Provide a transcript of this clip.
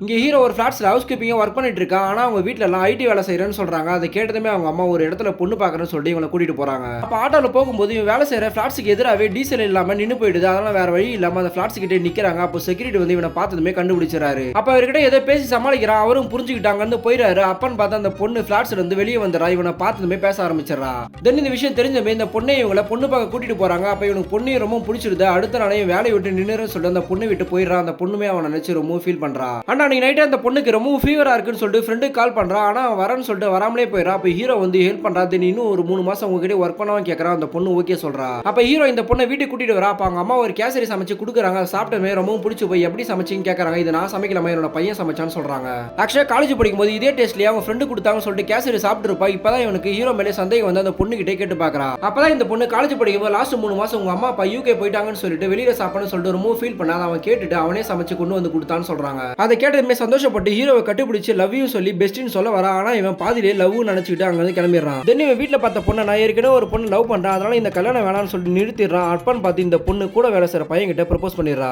இங்க ஹீரோ ஒரு ஃபிளாட்ஸ்ல house கீப்பிங்கா work பண்ணிட்டு இருக்கான். ஆனா அவங்க வீட்ல எல்லாம் ஐடி வேலை செய்யறேன்னு சொல்றாங்க. அதை கேட்டதுமே அவங்க அம்மா ஒரு இடத்துல பொண்ணு பாக்குறேன்னு சொல்லிட்டு இவங்களை கூட்டிட்டு போறாங்க. அப்ப ஆட்டோல போகும்போது இவன் வேலை செய்யற ஃபிளாட்ஸ்க்கு எதிராவே டீசல் இல்லாம நின்னு போயிடுது. அதனால வேற வழி இல்லாம அந்த ஃபிளாட்ஸ் கிட்ட நிக்கிறாங்க. அப்போ செக்யூரிட்டி வந்து இவனை பார்த்ததுமே கண்டுபிடிச்சாரு. அப்ப அவர்கிட்ட ஏதோ பேசி சமாளிக்கிறான். அவரும் புரிஞ்சுக்கிட்டாங்கன்னு போயிடாரு. அப்பன்னு பார்த்தா அந்த பொண்ணு ஃபிளாட்ஸ்ல இருந்து வெளியே வந்துறா. இவனை பார்த்ததுமே பேச ஆரம்பிச்சிடறா. தென் இந்த விஷயம் தெரிஞ்சமே இந்த பொண்ணை இவங்களை பொண்ணு பார்க்க கூட்டிட்டு போறாங்க. அப்ப இவனுக்கு பொண்ணையும் ரொம்ப பிடிச்சிருது. அடுத்த நாளே வேலையை விட்டு நின்னுறன்னு சொல்லிட்டு அந்த பொண்ணை விட்டு போயிடுறான். அந்த பொண்ணுமே அவனை நினைச்சு ரொம்ப ஃபீல் பண்றா. ஆனா அன்னைக்கு நைட்டே அந்த பொண்ணுக்கு ரொம்ப ஃபீவரா இருக்குன்னு சொல்லிட்டு ஃப்ரெண்டுக்கு கால் பண்றா. ஆனா வரேன்னு சொல்லிட்டு வராமலே போயிடறா. அப்ப ஹீரோ வந்து ஹெல்ப் பண்றா. தென் இன்னும் ஒரு 3 மாசம் உங்ககிட்ட ஒர்க் பண்ணவும் கேட்கறான். அந்த பொண்ணு ஓகே சொல்றா. அப்ப ஹீரோ இந்த பொண்ணை வீட்டுக்கு கூட்டிட்டு வரா. அப்ப அவங்க அம்மா ஒரு கேசரி சமைச்சு கொடுக்குறாங்க. அதை சாப்பிட்டமே ரொம்பவும் பிடிச்சு போய் எப்படி சமைச்சின்னு கேட்கறாங்க. இது நான் சமைக்கலாமா, என்னோட பையன் சமைச்சான்னு சொல்றாங்க. ஆக்சுவலா காலேஜ் படிக்கும்போது இதே டேஸ்ட்லயே அவங்க ஃப்ரெண்டு கொடுத்தாங்கன்னு சொல்லிட்டு கேசரி சாப்பிட்டு இருப்பா. இப்பதான் இவனுக்கு ஹீரோ மேலே சந்தேகம் வந்து அந்த பொண்ணு கிட்டே கேட்டு பாக்குறா. அப்பதான் இந்த பொண்ணு காலேஜ் படிக்கும்போது லாஸ்ட் 3 மாசம் உங்க அம்மா அப்பா யூகே போயிட்டாங்கன்னு சொல்லிட்டு வெளியில சாப்பிடணும்னு சொல்லிட்டு ரொம்ப ஃபீல் பண்ணா. அவன் கேட்டுட்டு அவனே சமைச்சு கொண்டு வந்து கொடுத்தான்னு சொல்றாங்க. அதை கேட்டதுமே சந்தோஷப்பட்டு ஹீரோவை கட்டிப்பிடிச்சு லவ் யூ சொல்லி பெஸ்ட்னு சொல்ல வரா. ஆனா இவன் பாதியிலே லவ் நினைச்சுக்கிட்டு அங்க இருந்து கிளம்பிடுறான். தென் இவன் வீட்டுல பார்த்த பொண்ணை நான் ஏற்கனவே ஒரு பொண்ணு லவ் பண்றான், அதனால இந்த கல்யாணம் வேணாம்னு சொல்லிட்டு நிறுத்திடுறான். அப்பான்னு பார்த்து இந்த பொண்ணு கூட வேலை செய்யற பையன் கிட்ட ப்ரப்போஸ் பண்ணிடுறா.